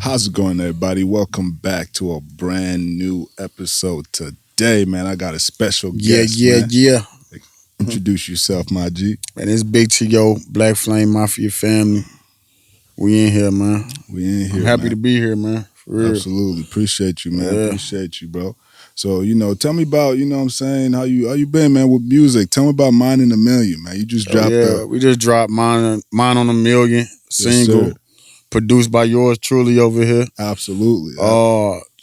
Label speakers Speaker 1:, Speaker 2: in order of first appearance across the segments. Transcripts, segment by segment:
Speaker 1: How's it going, everybody? Welcome back to a brand new episode today, man. I got a special guest, man.
Speaker 2: Yeah.
Speaker 1: Introduce yourself, my G.
Speaker 2: Man, it's Big T.O, Black Flame Mafia family. We in here, man.
Speaker 1: We in here,
Speaker 2: I'm happy
Speaker 1: man.
Speaker 2: to be here, man. For real.
Speaker 1: Absolutely. Appreciate you, man.
Speaker 2: Yeah.
Speaker 1: Appreciate you, bro. So, tell me about, what I'm saying, how you been, man, with music. Tell me about Mine in a Million, man. You just dropped
Speaker 2: we just dropped Mine on a Million single.
Speaker 1: sir.
Speaker 2: Produced by yours truly over here.
Speaker 1: Absolutely.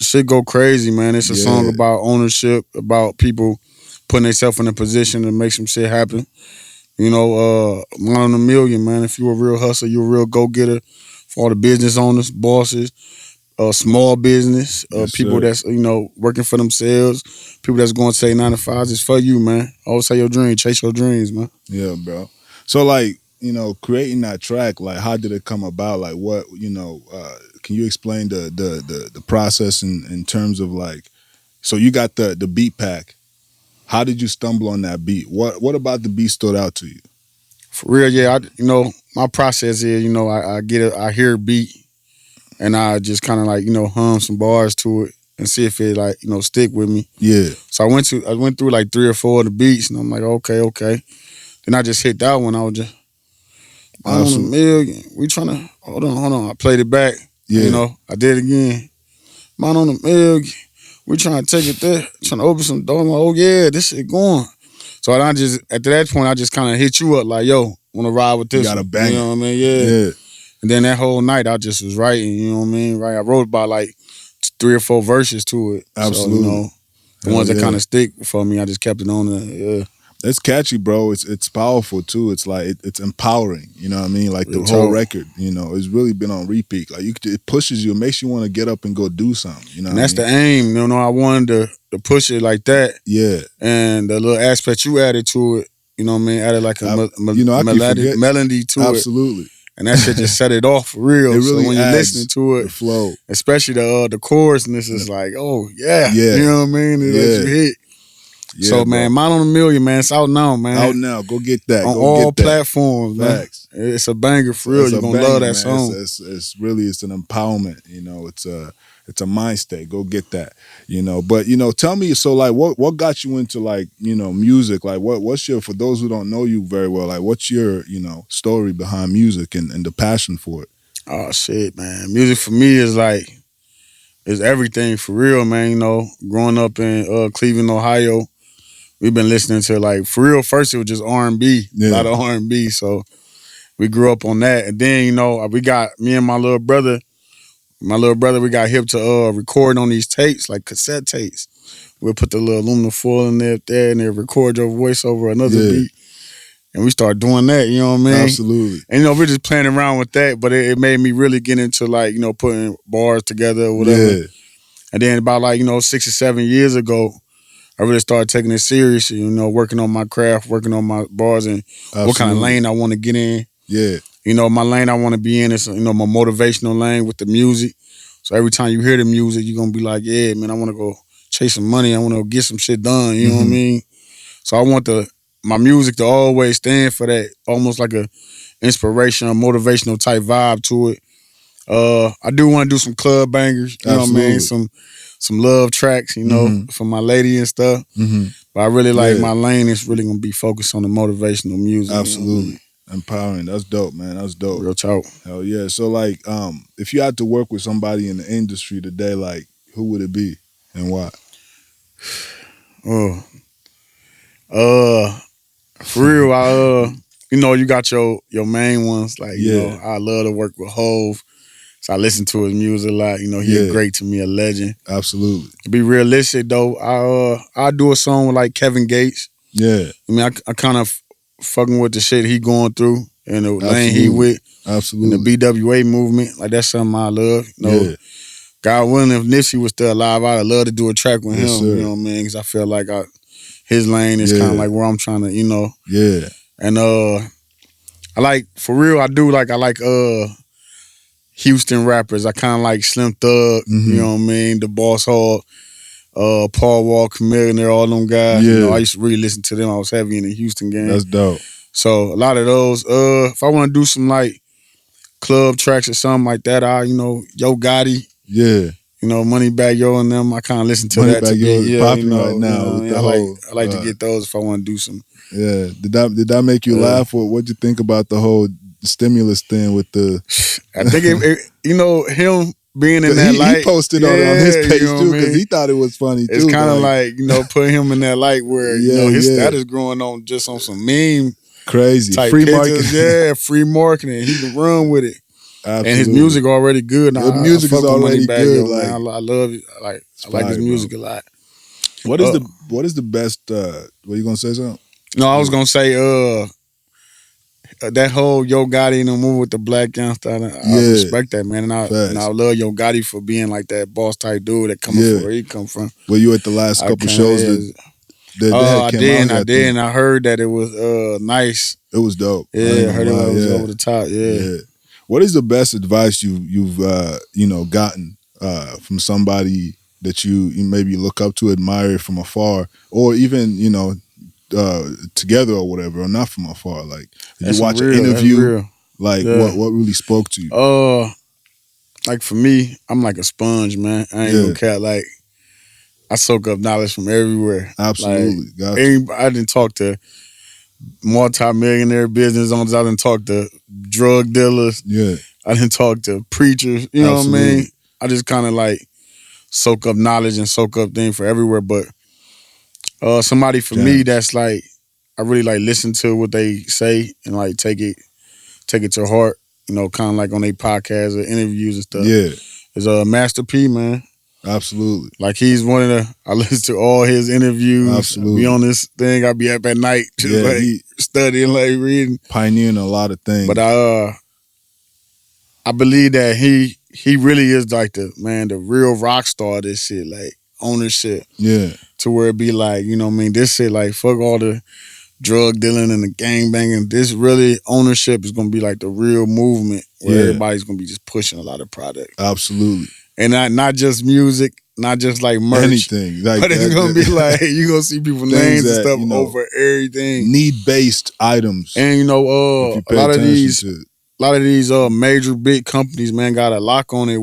Speaker 2: Shit go crazy, man. It's a
Speaker 1: Yeah.
Speaker 2: song about ownership, about people putting themselves in a position to make some shit happen. Mine on a Million, man. If you're a real hustler, you're a real go-getter. For all the business owners, bosses, small business,
Speaker 1: Yes,
Speaker 2: people
Speaker 1: sir.
Speaker 2: that's, working for themselves, people that's going to say 9 to 5s, it's for you, man. Always say your dream, chase your dreams, man.
Speaker 1: Yeah, bro. So, creating that track, like, how did it come about? Like, what, can you explain the process in terms of, like, so you got the beat pack. How did you stumble on that beat? What about the beat stood out to you?
Speaker 2: For real, yeah. My process is, I hear a beat, and I just kind of like, hum some bars to it and see if it like, stick with me.
Speaker 1: Yeah.
Speaker 2: So I went through like 3 or 4 of the beats, and I'm like, okay. Then I just hit that one. I was just, Mine on a Million. We trying to hold on. I played it back.
Speaker 1: Yeah.
Speaker 2: I did it again. Mine on a Million. We trying to take it there, trying to open some doors. I'm like, oh yeah, this shit going. So I just at that point I just kind of hit you up like, yo, wanna ride with this?
Speaker 1: You got a
Speaker 2: one?
Speaker 1: banger.
Speaker 2: You know what I mean? Yeah. And then that whole night I just was writing. You know what I mean? Right. I wrote about like 3 or 4 verses to it.
Speaker 1: Absolutely.
Speaker 2: So, the ones that kind of stick for me, I just kept it on there. Yeah.
Speaker 1: It's catchy, bro. It's powerful too. It's like it's empowering. You know what I mean? Like the
Speaker 2: Real
Speaker 1: whole
Speaker 2: talk.
Speaker 1: record. It's really been on repeat. Like it pushes you. It makes you want to get up and go do something. You know.
Speaker 2: And that's the aim. I wanted to push it like that.
Speaker 1: Yeah.
Speaker 2: And the little aspect you added to it, you know what I mean? Added like a
Speaker 1: I keep forgetting.
Speaker 2: melody to it.
Speaker 1: Absolutely.
Speaker 2: And that shit just set it off for real.
Speaker 1: It really
Speaker 2: so when you're
Speaker 1: adds
Speaker 2: listening to
Speaker 1: the
Speaker 2: it,
Speaker 1: flow.
Speaker 2: especially the chorus, and this is like, oh yeah.
Speaker 1: Yeah.
Speaker 2: You know what I mean? It lets you hit.
Speaker 1: Yeah,
Speaker 2: So
Speaker 1: bro.
Speaker 2: man, Mine on a Million, man, it's out now, man.
Speaker 1: Out now. Go get that.
Speaker 2: On
Speaker 1: Go
Speaker 2: all
Speaker 1: get that.
Speaker 2: platforms, man.
Speaker 1: Facts.
Speaker 2: It's a banger for real.
Speaker 1: It's
Speaker 2: You're
Speaker 1: a
Speaker 2: gonna
Speaker 1: banger,
Speaker 2: love that
Speaker 1: man.
Speaker 2: song.
Speaker 1: It's an empowerment. It's a mind state. Go get that. But tell me. So like, what got you into like music? Like, what's your, for those who don't know you very well, like what's your story behind music and the passion for it?
Speaker 2: Oh shit, man. Music for me is everything for real, man. Growing up in Cleveland, Ohio, we've been listening to like for real. First it was just R&B, a lot of R&B. So we grew up on that, and then we got me and my little brother. We got hip to recording on these tapes, like cassette tapes. We'll put the little aluminum foil in there, and they'll record your voice over another beat. And we started doing that, you know what I mean?
Speaker 1: Absolutely.
Speaker 2: And we're just playing around with that, but it made me really get into like, putting bars together or whatever.
Speaker 1: Yeah.
Speaker 2: And then about like, 6 or 7 years ago, I really started taking it serious, working on my craft, working on my bars and what kind of lane I want to get in.
Speaker 1: Yeah.
Speaker 2: My lane I want to be in is, my motivational lane with the music. So every time you hear the music, you're going to be like, yeah, man, I want to go chase some money. I want to get some shit done. You know what I mean? So I want my music to always stand for that, almost like a inspirational, motivational type vibe to it. I do want to do some club bangers, you know what I mean? Some love tracks, for my lady and stuff.
Speaker 1: Mm-hmm.
Speaker 2: But I really like my lane is really going to be focused on the motivational music.
Speaker 1: Absolutely. Empowering. That's dope, man. That's dope.
Speaker 2: Real talk.
Speaker 1: Hell yeah. So like, if you had to work with somebody in the industry today, like who would it be and why?
Speaker 2: For real, you got your main ones. Like, I love to work with Hove. So I listen to his music a lot. He's great to me, a legend.
Speaker 1: Absolutely.
Speaker 2: To be realistic though, I do a song with like Kevin Gates.
Speaker 1: Yeah.
Speaker 2: I mean, I kind of fucking with the shit he going through and the lane he with.
Speaker 1: Absolutely.
Speaker 2: And the BWA movement. Like that's something I love. God willing, if Nipsey was still alive, I'd love to do a track with him.
Speaker 1: Sir.
Speaker 2: You know what I mean? Because I feel like his lane is kind of like where I'm trying to,
Speaker 1: Yeah.
Speaker 2: And I like, for real, I like Houston rappers. I kind of like Slim Thug, you know what I mean? The Boss Hog, Paul Walker, Millionaire, all them guys.
Speaker 1: Yeah.
Speaker 2: I used to really listen to them. I was heavy in the Houston game.
Speaker 1: That's dope.
Speaker 2: So a lot of those. If I want to do some like club tracks or something like that. Yo Gotti,
Speaker 1: Yeah.
Speaker 2: Moneybagg Yo and them. I kind of listen to that to
Speaker 1: Moneybagg
Speaker 2: be,
Speaker 1: Yo is
Speaker 2: yeah,
Speaker 1: popping right
Speaker 2: you know
Speaker 1: now
Speaker 2: what I
Speaker 1: with
Speaker 2: mean?
Speaker 1: the whole.
Speaker 2: I like to get those if I want to do some.
Speaker 1: Yeah. Did that make you laugh? Or what'd you think about the whole stimulus thing with the?
Speaker 2: I think him being in that
Speaker 1: He
Speaker 2: light.
Speaker 1: posted on his
Speaker 2: Yeah, you
Speaker 1: page
Speaker 2: know
Speaker 1: too
Speaker 2: what I
Speaker 1: because
Speaker 2: mean?
Speaker 1: he thought it was funny
Speaker 2: It's
Speaker 1: too.
Speaker 2: kind of
Speaker 1: Like,
Speaker 2: like, put him in that light where,
Speaker 1: yeah,
Speaker 2: his
Speaker 1: yeah,
Speaker 2: status growing on just on some meme
Speaker 1: crazy
Speaker 2: type
Speaker 1: free market.
Speaker 2: pictures. Yeah, free marketing. He can run with it. And his
Speaker 1: Absolutely,
Speaker 2: music already good.
Speaker 1: the
Speaker 2: I
Speaker 1: music is
Speaker 2: fuck with
Speaker 1: already
Speaker 2: Moneybagg
Speaker 1: good.
Speaker 2: Yo, man.
Speaker 1: Like,
Speaker 2: I love it.
Speaker 1: it's
Speaker 2: I like his
Speaker 1: fire, bro.
Speaker 2: music a lot.
Speaker 1: What is
Speaker 2: Uh,
Speaker 1: the best? Were you gonna say something?
Speaker 2: no, I was gonna say that whole Yo Gotti move with the black gangster. I
Speaker 1: Yeah,
Speaker 2: respect that, man, and I
Speaker 1: fast.
Speaker 2: love Yo Gotti for being like that boss type dude that coming from
Speaker 1: Yeah.
Speaker 2: where he come from.
Speaker 1: Were you at the last
Speaker 2: I
Speaker 1: couple
Speaker 2: kind of
Speaker 1: shows that
Speaker 2: is.
Speaker 1: they had
Speaker 2: I
Speaker 1: came
Speaker 2: did,
Speaker 1: out
Speaker 2: and
Speaker 1: here?
Speaker 2: I
Speaker 1: I
Speaker 2: did,
Speaker 1: think
Speaker 2: and I heard that it was nice.
Speaker 1: it was dope. I ain't
Speaker 2: Yeah, I
Speaker 1: gonna
Speaker 2: heard it
Speaker 1: lie.
Speaker 2: was
Speaker 1: Yeah,
Speaker 2: over the top. Yeah.
Speaker 1: yeah. What is the best advice you've gotten from somebody that you maybe look up to, admire from afar, or even together or whatever, or not from afar? Like, did you
Speaker 2: That's some
Speaker 1: watch an
Speaker 2: real. That's
Speaker 1: interview?
Speaker 2: real.
Speaker 1: Like,
Speaker 2: Yeah.
Speaker 1: what really spoke to you?
Speaker 2: Like for me, I'm like a sponge, man. I ain't gonna
Speaker 1: Yeah,
Speaker 2: care. Like I soak up knowledge from everywhere. Like
Speaker 1: absolutely, got you.
Speaker 2: I didn't talk to multi-millionaire business owners. I didn't talk to drug dealers.
Speaker 1: Yeah,
Speaker 2: I didn't talk to preachers. You know what I mean?
Speaker 1: absolutely.
Speaker 2: I just kind of like soak up knowledge and soak up things for everywhere. But somebody for me
Speaker 1: Jams.
Speaker 2: that's like I really like listen to what they say and like take it to heart. Kind of like on their podcasts or interviews and stuff.
Speaker 1: Yeah,
Speaker 2: Is Master P, man.
Speaker 1: absolutely,
Speaker 2: Like he's one of the. I listen to all his interviews. I be
Speaker 1: absolutely.
Speaker 2: on this thing. I be up at night just
Speaker 1: Yeah,
Speaker 2: like
Speaker 1: he
Speaker 2: studying, like reading.
Speaker 1: pioneering a lot of
Speaker 2: But
Speaker 1: things.
Speaker 2: I believe that he really is like the real rock star of this shit, like ownership.
Speaker 1: Yeah,
Speaker 2: To where it be like, you know what I mean, this shit like fuck all the drug dealing and the gang banging. This really ownership is gonna be like the real movement where
Speaker 1: yeah,
Speaker 2: everybody's gonna be just pushing a lot of product.
Speaker 1: absolutely.
Speaker 2: And not just music, not just like merch.
Speaker 1: Anything like
Speaker 2: But it's gonna be like you gonna see people
Speaker 1: things
Speaker 2: names and
Speaker 1: that
Speaker 2: stuff over everything.
Speaker 1: need based items.
Speaker 2: And
Speaker 1: If you
Speaker 2: a
Speaker 1: pay attention to it.
Speaker 2: lot of these major big companies, man, got a lock on it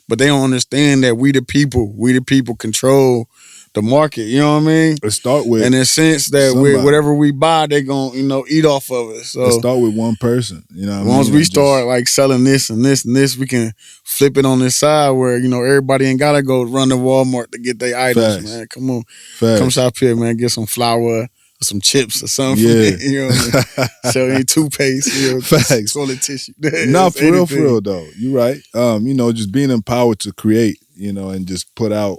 Speaker 2: but they don't understand that we the people control the market. You know what I mean?
Speaker 1: Let's start with
Speaker 2: In a sense that
Speaker 1: somebody.
Speaker 2: whatever we buy, they gonna eat off of it. So
Speaker 1: Let's start with one person. You know what I
Speaker 2: once
Speaker 1: mean?
Speaker 2: we
Speaker 1: And
Speaker 2: start
Speaker 1: just
Speaker 2: like selling this and this and this, we can flip it on this side where everybody ain't gotta go run to Walmart to get their items.
Speaker 1: facts.
Speaker 2: Man, come on, come
Speaker 1: Facts.
Speaker 2: shop here, man. Get some flour or some chips or something.
Speaker 1: Yeah.
Speaker 2: For me, you know what I mean? So ain't toothpaste,
Speaker 1: Facts.
Speaker 2: toilet tissue.
Speaker 1: Not for
Speaker 2: Anything.
Speaker 1: real though. You're right. Just being empowered to create, and just put out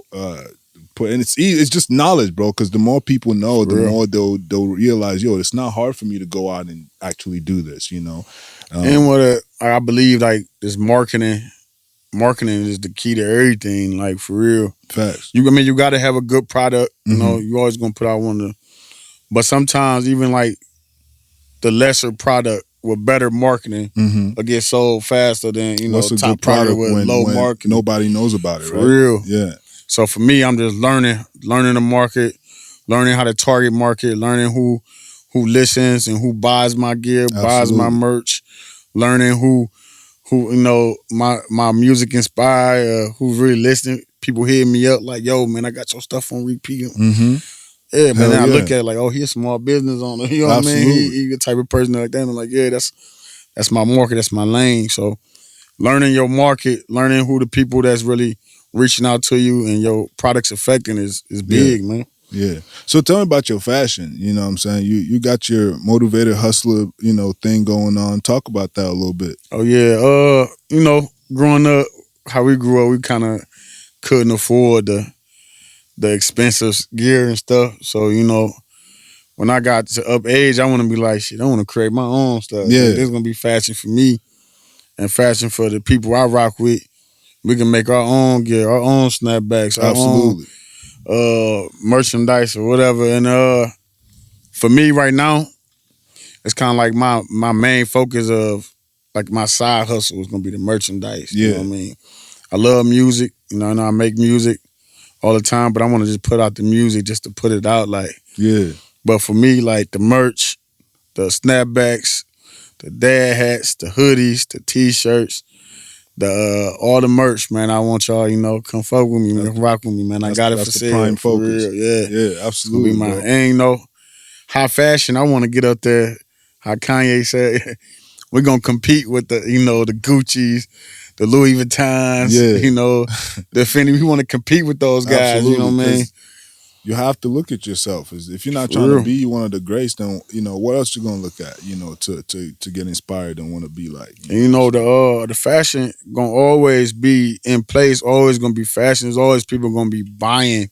Speaker 1: and it's just knowledge, bro, because the more people know,
Speaker 2: For
Speaker 1: the
Speaker 2: real.
Speaker 1: more they'll realize, it's not hard for me to go out and actually do this,
Speaker 2: And I believe like this marketing is the key to everything. Like for real,
Speaker 1: Facts.
Speaker 2: you got to have a good product.
Speaker 1: Mhm.
Speaker 2: You always gonna put out one of the. But sometimes even like the lesser product with better marketing
Speaker 1: Mm-hmm.
Speaker 2: will get sold faster than
Speaker 1: What's a
Speaker 2: top
Speaker 1: good
Speaker 2: product
Speaker 1: product
Speaker 2: with
Speaker 1: when,
Speaker 2: low
Speaker 1: when
Speaker 2: marketing.
Speaker 1: nobody knows about it,
Speaker 2: For
Speaker 1: right?
Speaker 2: real.
Speaker 1: Yeah.
Speaker 2: So for me, I'm just learning the market, learning how to target market, learning who listens and who buys my gear, buys my
Speaker 1: Absolutely.
Speaker 2: merch, learning who my music inspire, who's really listening. People hit me up like, yo, man, I got your stuff on repeat.
Speaker 1: Mm-hmm.
Speaker 2: Yeah, man.
Speaker 1: Hell
Speaker 2: Then I
Speaker 1: yeah.
Speaker 2: look at it like, oh, he's a small business owner. You know what I mean?
Speaker 1: Absolutely.
Speaker 2: He the type of person like that. And I'm like, yeah, that's my market, that's my lane. So learning your market, learning who the people that's really reaching out to you and your products affecting is big, man.
Speaker 1: Yeah. So tell me about your fashion. You know what I'm saying? You got your motivated hustler, thing going on. Talk about that a little bit.
Speaker 2: Oh yeah. Growing up, how we grew up, we kind of couldn't afford the expensive gear and stuff. So, when I got to up age, I want to be like, shit, I want to create my own stuff.
Speaker 1: Yeah.
Speaker 2: Like, there's going to be fashion for me and fashion for the people I rock with. We can make our own gear, our own snapbacks, our
Speaker 1: Absolutely.
Speaker 2: own merchandise or whatever. And for me right now, it's kind of like my main focus of like my side hustle is going to be the merchandise. You know
Speaker 1: Yeah.
Speaker 2: what I mean? I love music. And I make music all the time, but I want to just put out the music just to put it out. Like,
Speaker 1: Yeah.
Speaker 2: but for me, like the merch, the snapbacks, the dad hats, the hoodies, the t-shirts, the all the merch, man. I want y'all, come fuck with me, man, rock with me, man. I got it for
Speaker 1: That's the
Speaker 2: sale,
Speaker 1: prime
Speaker 2: for
Speaker 1: focus.
Speaker 2: real. Yeah,
Speaker 1: Yeah,
Speaker 2: it's gonna be
Speaker 1: absolutely,
Speaker 2: mine.
Speaker 1: bro.
Speaker 2: And high fashion. I want to get up there. How Kanye said, we're gonna compete with the Gucci's, the Louis Vuittons,
Speaker 1: Yeah,
Speaker 2: the Fendi. We want to compete with those guys. You know
Speaker 1: absolutely.
Speaker 2: what I mean?
Speaker 1: Because you have to look at yourself. If you're not
Speaker 2: For
Speaker 1: trying to
Speaker 2: real.
Speaker 1: be one of the greats, then what else you gonna look at? To get inspired and want to be like.
Speaker 2: And the fashion gonna always be in place. Always gonna be fashion. There's always people gonna be buying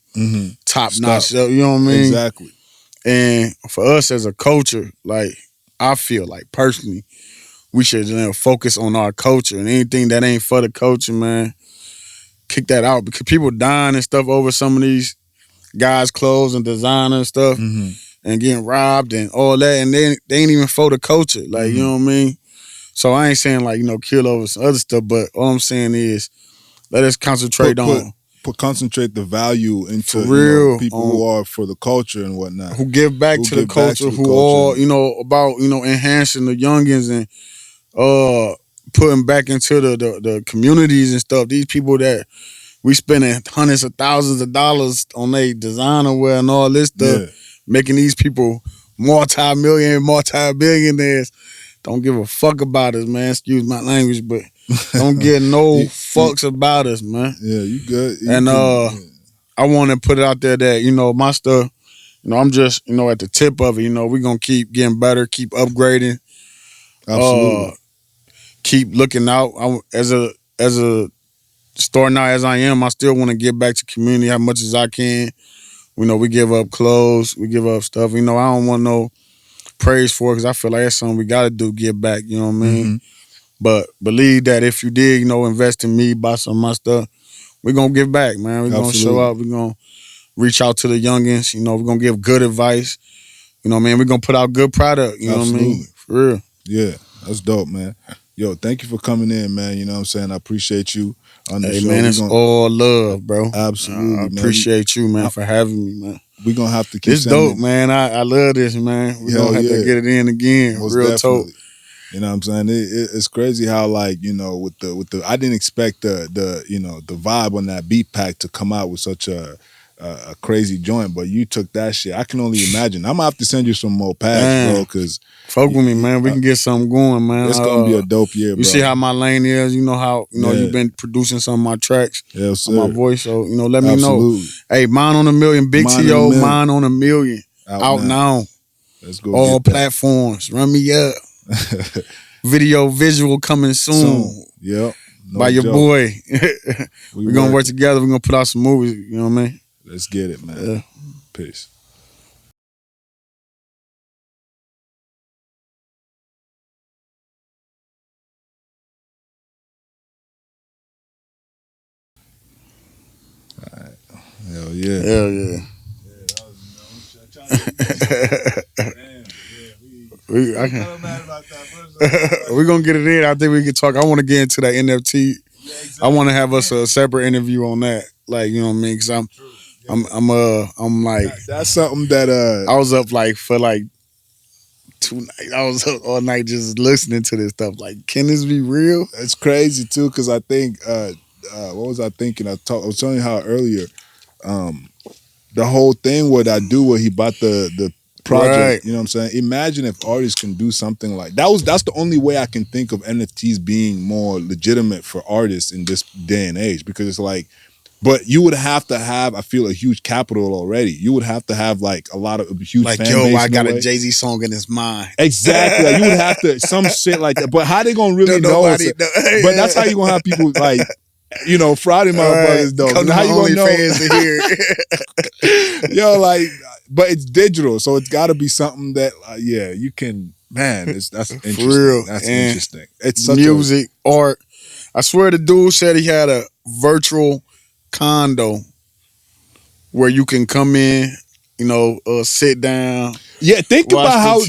Speaker 2: top notch
Speaker 1: Stuff.
Speaker 2: stuff. You know what I mean?
Speaker 1: Exactly.
Speaker 2: And for us as a culture, like I feel like personally, we should focus on our culture and anything that ain't for the culture, man. Kick that out because people dying and stuff over some of these guys' clothes and designer and stuff and getting robbed and all that, and they ain't even for the culture. Like you know what I mean? So I ain't saying like kill over some other stuff, but all I'm saying is let us concentrate on
Speaker 1: Concentrate the value
Speaker 2: for
Speaker 1: into
Speaker 2: real
Speaker 1: people
Speaker 2: on
Speaker 1: who are for the culture and whatnot,
Speaker 2: who give back
Speaker 1: who
Speaker 2: to the
Speaker 1: give back
Speaker 2: culture,
Speaker 1: to the
Speaker 2: who
Speaker 1: culture.
Speaker 2: all about enhancing the youngins and putting back into the communities and stuff. These people that we spending hundreds of thousands of dollars on their designer wear and all this stuff,
Speaker 1: Yeah.
Speaker 2: making these people multi-billionaires. Don't give a fuck about us, man. Excuse my language, but don't get no fucks about us, man.
Speaker 1: Yeah, you good.
Speaker 2: And I want to put it out there that my stuff, I'm just at the tip of it. We're gonna keep getting better, keep upgrading,
Speaker 1: absolutely.
Speaker 2: keep looking out. As a store now as I am, I still want to give back to community as much as I can. We give up clothes, we give up stuff. I don't want no praise for it because I feel like that's something we got to do, give back. You know what I mean? But believe that if you did, invest in me, buy some of my stuff, we're going to give back, man. We're going to show up. We're going to reach out to the youngins. We're going to give good advice. You know what I mean? We're going to put out good product. You know what I mean? For real.
Speaker 1: Yeah, that's dope, man. Yo, thank you for coming in, man. You know what I'm saying? I appreciate you on the show.
Speaker 2: Man, it's all love, bro.
Speaker 1: Absolutely,
Speaker 2: I appreciate you, man, for having me, man.
Speaker 1: We're going to have to keep
Speaker 2: It's dope, man. I love this, man. We're going to have to get it in again.
Speaker 1: Most
Speaker 2: real
Speaker 1: definitely.
Speaker 2: talk.
Speaker 1: You know what I'm saying? It's crazy how with the I didn't expect the vibe on that beat pack to come out with such a crazy joint, but you took that shit. I can only imagine. I'm gonna have to send you some more packs, bro, because
Speaker 2: fuck with me, man. We can get something going, man.
Speaker 1: It's gonna be a dope year, bro.
Speaker 2: You see how my lane is. You know how you've been producing some of my tracks on my voice. So let me know. Hey, Mine on a Million, Big T.O, Mine on a Million, out now.
Speaker 1: Let's go.
Speaker 2: All platforms. Run me up. Visual coming soon.
Speaker 1: Yep.
Speaker 2: By your boy. We're gonna work together. We're gonna put out some movies. You know what I mean?
Speaker 1: Let's get it, man.
Speaker 2: Yeah.
Speaker 1: Peace. All right. Hell yeah.
Speaker 2: Hell yeah. We're gonna get it in. I think we can talk. I want to get into that NFT. Yeah, exactly. I want to have us a separate interview on that. Like, you know what I mean? Because I'm like,
Speaker 1: that's something that
Speaker 2: I was up like for like 2 nights. I was up all night just listening to this stuff. Like, can this be real?
Speaker 1: It's crazy too, because I think what was I thinking? I was telling you how earlier, the whole thing what he bought the project. Right. You know what I'm saying? Imagine if artists can do something like that. That's the only way I can think of NFTs being more legitimate for artists in this day and age, because it's like, but you would have to have, I feel, a huge capital already. You would have to have like a lot of huge
Speaker 2: like,
Speaker 1: fan base.
Speaker 2: I got a Jay-Z song in his mind.
Speaker 1: Exactly. Like, you would have to some shit like that. But how they gonna really know? But that's how you gonna have people like, Friday motherfuckers though.
Speaker 2: Come
Speaker 1: how you gonna know?
Speaker 2: Fans to hear.
Speaker 1: Yo, like, but it's digital, so it's got to be something that, you can. Man, that's interesting. For real. That's interesting. It's such
Speaker 2: music, art. I swear, the dude said he had a virtual condo where you can come in, sit down.
Speaker 1: Yeah, think about how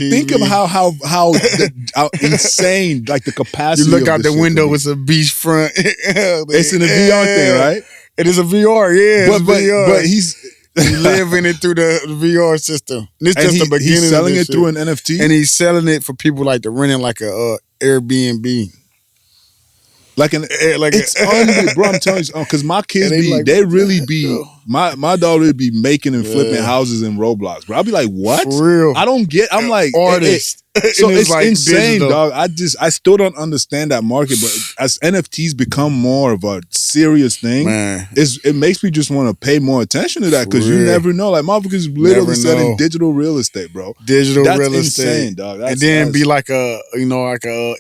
Speaker 1: insane, like the capacity.
Speaker 2: You look out the window, it's a beachfront.
Speaker 1: It's in a VR thing, right?
Speaker 2: It is a VR, yeah.
Speaker 1: But
Speaker 2: He living it through the VR system. And it's
Speaker 1: And
Speaker 2: just the beginning
Speaker 1: he's selling
Speaker 2: of
Speaker 1: it
Speaker 2: this
Speaker 1: through
Speaker 2: shit.
Speaker 1: an NFT.
Speaker 2: And he's selling it for people like to rent it like a Airbnb.
Speaker 1: Like it's unbelievable, bro. I'm telling you, because my kids
Speaker 2: And they like,
Speaker 1: they
Speaker 2: what the
Speaker 1: really
Speaker 2: heck,
Speaker 1: be
Speaker 2: yo?
Speaker 1: my daughter would be making and flipping
Speaker 2: Yeah.
Speaker 1: houses in Roblox, bro. I'll be like, what?
Speaker 2: For real.
Speaker 1: I don't get. I'm like,
Speaker 2: Artist.
Speaker 1: so
Speaker 2: And
Speaker 1: it's
Speaker 2: like
Speaker 1: insane,
Speaker 2: digital.
Speaker 1: dog. I still don't understand that market, but as NFTs become more of a serious thing,
Speaker 2: Man,
Speaker 1: it makes me just want to pay more attention to that,
Speaker 2: For
Speaker 1: because you
Speaker 2: real.
Speaker 1: never know. Like motherfuckers literally
Speaker 2: Never
Speaker 1: selling
Speaker 2: know.
Speaker 1: digital real estate, bro.
Speaker 2: Digital
Speaker 1: That's
Speaker 2: real
Speaker 1: insane,
Speaker 2: estate.
Speaker 1: dog.
Speaker 2: And then be like a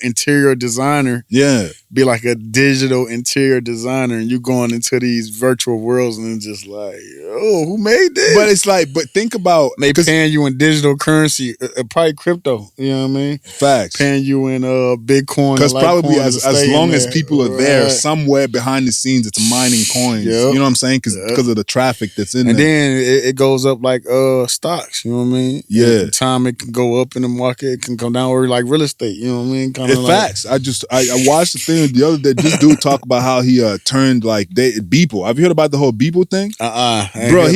Speaker 2: interior designer.
Speaker 1: Yeah.
Speaker 2: Be like a digital interior designer, and you going into these virtual worlds and it's just like, oh, who made this?
Speaker 1: But it's like, but think about,
Speaker 2: they paying you in digital currency, probably crypto. You know what I mean?
Speaker 1: facts.
Speaker 2: Paying you in Bitcoin.
Speaker 1: Because probably as long as
Speaker 2: there.
Speaker 1: people are there,
Speaker 2: Right.
Speaker 1: somewhere behind the scenes, it's mining coins.
Speaker 2: Yep.
Speaker 1: You know what I'm saying? Because of the traffic that's in
Speaker 2: And
Speaker 1: there.
Speaker 2: then it goes up like stocks. You know what I mean?
Speaker 1: Yeah.
Speaker 2: Every time it can go up in the market, it can come down, or like real estate. You know what I mean? Kind
Speaker 1: It's
Speaker 2: of like
Speaker 1: facts. I watched the thing the other day. This dude talk about how he turned like Beeple. Have you heard about the whole Beeple thing? Bro,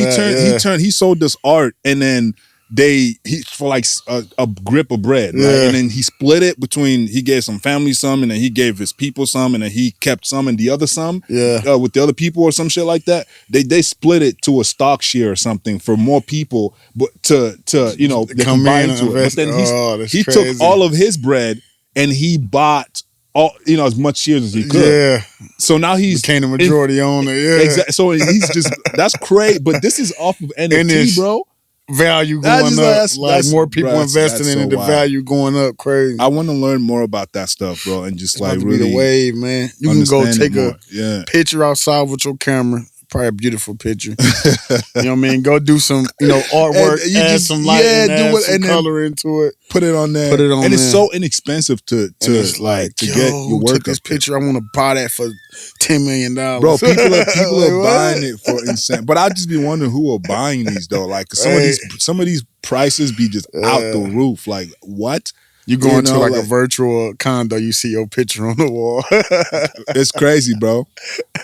Speaker 1: he sold this art, and then for like a grip of bread, right?
Speaker 2: Yeah.
Speaker 1: And then he split it between, he gave some family some, and then he gave his people some, and then he kept some and the other some, with the other people or some shit like that. They split it to a stock share or something for more people, but to they can buy into it. But then he took all of his bread and he bought all, as much shares as he could.
Speaker 2: Yeah.
Speaker 1: So now he's
Speaker 2: became the majority owner. Yeah.
Speaker 1: Exactly. So he's just, that's crazy. But this is off of NFT, bro.
Speaker 2: Value going up. Like more people investing in it, the
Speaker 1: wild.
Speaker 2: value going up crazy.
Speaker 1: I want to learn more about that stuff, bro, and just like really
Speaker 2: be the wave, man. You can go take a picture outside with your camera. Probably a beautiful picture. You know what I mean? Go do some, artwork, add some light, add some color into it.
Speaker 1: Put it on there. And it's so inexpensive to get your work.
Speaker 2: Took this picture. I want to buy that for $10 million.
Speaker 1: Bro, people are buying it for insane. But I just be wondering who are buying these though. Like some of these prices be just out the roof. Like what?
Speaker 2: You go into like a virtual condo, you see your picture on the wall.
Speaker 1: It's crazy, bro.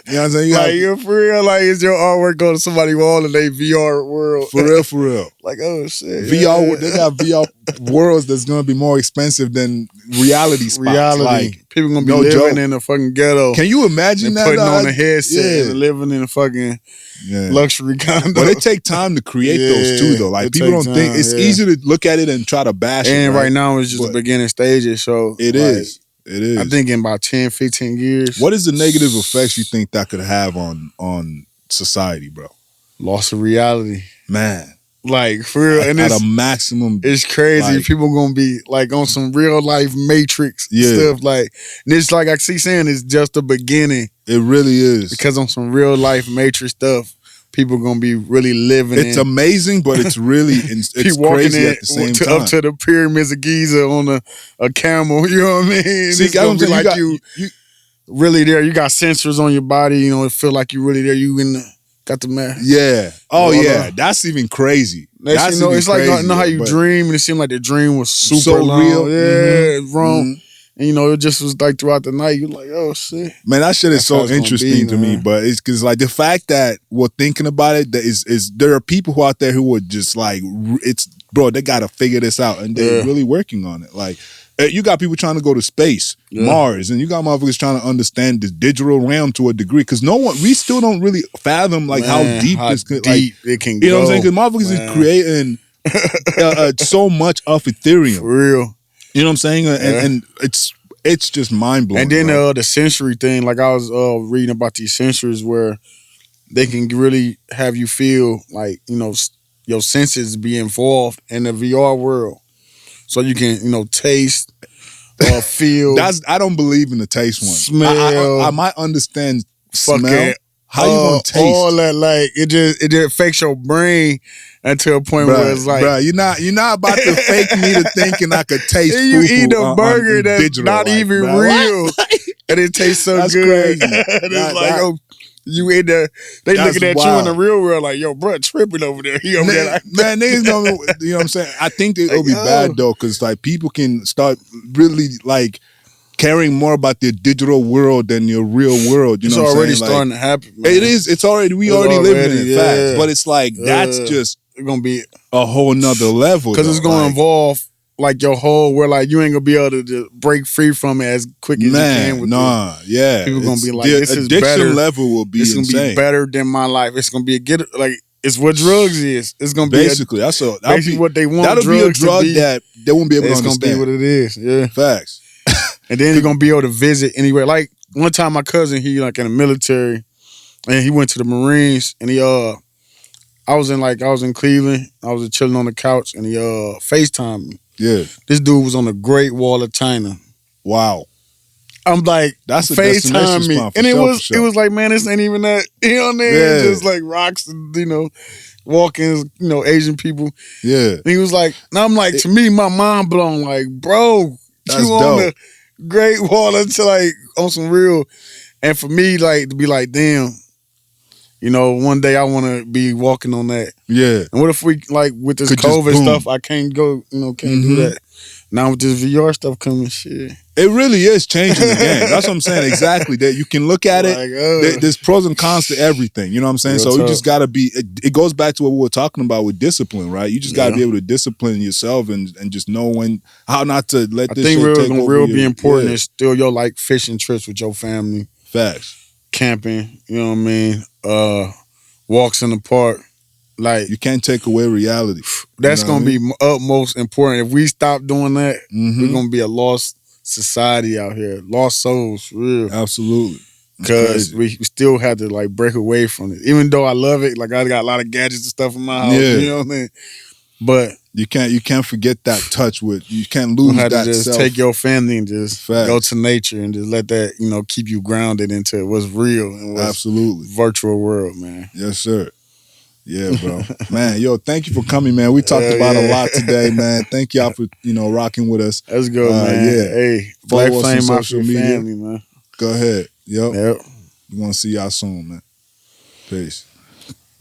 Speaker 1: You know what I'm saying?
Speaker 2: You're for real. Like, is your artwork going to somebody's wall in their VR world?
Speaker 1: For real.
Speaker 2: Like, oh shit.
Speaker 1: VR, they got VR worlds that's gonna be more expensive than reality spots. Like,
Speaker 2: people gonna be living in a fucking ghetto.
Speaker 1: Can you imagine that?
Speaker 2: Putting on a headset and living in a fucking luxury condo.
Speaker 1: But it take time to create those too, though. Like people don't think it's easy to look at it and try to bash it.
Speaker 2: And right now it's just the beginning stages. So
Speaker 1: it is. It is.
Speaker 2: I think in about 10, 15 years.
Speaker 1: What is the negative effects you think that could have on society, bro?
Speaker 2: Loss of reality.
Speaker 1: Man.
Speaker 2: Like for real. And
Speaker 1: at a maximum.
Speaker 2: It's crazy. People gonna be like on some real life Matrix stuff. Like, and it's like I see saying it's just the beginning.
Speaker 1: It really is.
Speaker 2: Because on some real life Matrix stuff, people gonna be really living.
Speaker 1: It's amazing, but it's really it's crazy at the same time.
Speaker 2: Up to the pyramids of Giza on a camel. You know what I mean?
Speaker 1: See,
Speaker 2: it's gonna be like you really there. You got sensors on your body. It feel like you really there. You in the got the man.
Speaker 1: Yeah. Oh yeah. That's even crazy. That's
Speaker 2: it's
Speaker 1: crazy,
Speaker 2: like how you dream, and it seemed like the dream was super long.
Speaker 1: Real.
Speaker 2: Yeah, wrong. And it just was like throughout the night, you're like, oh shit.
Speaker 1: Man, that shit is so interesting to me. But it's because like the fact that we're thinking about it, that is there are people who out there who are just like, they gotta figure this out, and they're really working on it. Like you got people trying to go to space, Mars, and you got motherfuckers trying to understand the digital realm to a degree. Because we still don't really fathom like how deep this could,
Speaker 2: it can go.
Speaker 1: You know what I'm saying? Because motherfuckers is creating so much of Ethereum.
Speaker 2: For real.
Speaker 1: You know what I'm saying? And it's just mind blowing.
Speaker 2: And then the sensory thing, like I was reading about these sensors where they can really have you feel like your senses be involved in the VR world, so you can taste, feel.
Speaker 1: I don't believe in the taste one.
Speaker 2: Smell.
Speaker 1: I might understand smell. How you gonna taste
Speaker 2: all that? Like it just affects your brain until a point where it's like,
Speaker 1: you're not about to fake me to thinking I could taste.
Speaker 2: And you eat a burger that's digital, not even real, and it tastes so
Speaker 1: that's
Speaker 2: good.
Speaker 1: Crazy.
Speaker 2: It's like you in there, they looking at you in the real world like, yo, bro, tripping over there. He over there like,
Speaker 1: man, niggas gonna, you know what I'm saying? I think it'll be bad though, because like people can start really like caring more about their digital world than your real world. You
Speaker 2: It's
Speaker 1: know what I'm
Speaker 2: already
Speaker 1: saying? Like,
Speaker 2: starting to happen, man.
Speaker 1: it is. It's already. We
Speaker 2: It's
Speaker 1: already living in it. Facts.
Speaker 2: yeah.
Speaker 1: But it's like that's just
Speaker 2: It's gonna be
Speaker 1: a whole nother level.
Speaker 2: because it's
Speaker 1: Though.
Speaker 2: gonna
Speaker 1: Like,
Speaker 2: involve like your whole where like you ain't gonna be able to just break free from it as quick as you can
Speaker 1: man,
Speaker 2: with
Speaker 1: nah,
Speaker 2: it.
Speaker 1: yeah.
Speaker 2: People gonna be like,
Speaker 1: The
Speaker 2: this is
Speaker 1: addiction
Speaker 2: better.
Speaker 1: level will be
Speaker 2: It's gonna be
Speaker 1: insane.
Speaker 2: better than my life. It's gonna be like it's what drugs is. It's gonna
Speaker 1: Basically,
Speaker 2: be basically what they want.
Speaker 1: That'll be a
Speaker 2: Drugs to
Speaker 1: drug
Speaker 2: be.
Speaker 1: that they won't be able to
Speaker 2: It's gonna be
Speaker 1: understand.
Speaker 2: what it is. Yeah.
Speaker 1: Facts.
Speaker 2: And then you're gonna be able to visit anywhere. Like one time, my cousin, he like in the military, and he went to the Marines, and I was in Cleveland. I was chilling on the couch, and he FaceTimed me.
Speaker 1: Yeah.
Speaker 2: This dude was on the Great Wall of China.
Speaker 1: Wow.
Speaker 2: I'm like,
Speaker 1: That's a destination
Speaker 2: FaceTime me,
Speaker 1: spot for
Speaker 2: and
Speaker 1: sure, for sure.
Speaker 2: it was like, man, this ain't even that. You know what I mean? It's
Speaker 1: Yeah.
Speaker 2: just like rocks, and, walking, Asian people.
Speaker 1: Yeah.
Speaker 2: And he was like, and I'm like, to me, my mind blown. Like, bro,
Speaker 1: That's
Speaker 2: you on
Speaker 1: dope.
Speaker 2: the Great Wall until like on some real. And for me, like to be like, damn, one day I want to be walking on that.
Speaker 1: Yeah.
Speaker 2: And what if we like with this
Speaker 1: Could just
Speaker 2: COVID
Speaker 1: boom.
Speaker 2: stuff, I can't go, can't do that. Now with this VR stuff coming, shit.
Speaker 1: It really is changing the game. That's what I'm saying. Exactly. That you can look at it. There's pros and cons to everything. You know what I'm saying?
Speaker 2: Real
Speaker 1: So you
Speaker 2: tough.
Speaker 1: just gotta be. It goes back to what we were talking about with discipline, right? You just gotta be able to discipline yourself and just know how not to let
Speaker 2: I
Speaker 1: this
Speaker 2: think
Speaker 1: shit take over.
Speaker 2: real be important
Speaker 1: Yeah.
Speaker 2: is still your like fishing trips with your family,
Speaker 1: Facts.
Speaker 2: camping. You know what I mean? Walks in the park. Like
Speaker 1: You can't take away reality.
Speaker 2: that's
Speaker 1: You know what
Speaker 2: gonna
Speaker 1: I mean?
Speaker 2: be utmost important. If we stop doing that,
Speaker 1: Mhm.
Speaker 2: we're gonna be a lost society out here, lost souls, for real.
Speaker 1: Absolutely. It's
Speaker 2: Because
Speaker 1: crazy.
Speaker 2: we still have to like break away from it. Even though I love it, like I got a lot of gadgets and stuff in my house.
Speaker 1: Yeah.
Speaker 2: You know what I mean? But
Speaker 1: You can't forget that touch with. You can't
Speaker 2: you
Speaker 1: lose
Speaker 2: have to
Speaker 1: that
Speaker 2: just
Speaker 1: self.
Speaker 2: take your family and just
Speaker 1: Facts.
Speaker 2: go to nature and just let that, keep you grounded into what's real and what's
Speaker 1: Absolutely.
Speaker 2: virtual world, man.
Speaker 1: Yes, sir. Yeah, bro. Man, yo, thank you for coming, man. We talked about a lot today, man. Thank y'all for, rocking with us.
Speaker 2: Let's go, man.
Speaker 1: Yeah.
Speaker 2: Hey,
Speaker 1: Follow
Speaker 2: Black
Speaker 1: us on
Speaker 2: Flame
Speaker 1: social
Speaker 2: Mafia
Speaker 1: media.
Speaker 2: family, man.
Speaker 1: Go ahead. Yep.
Speaker 2: Yep.
Speaker 1: We want to see y'all soon, man. Peace.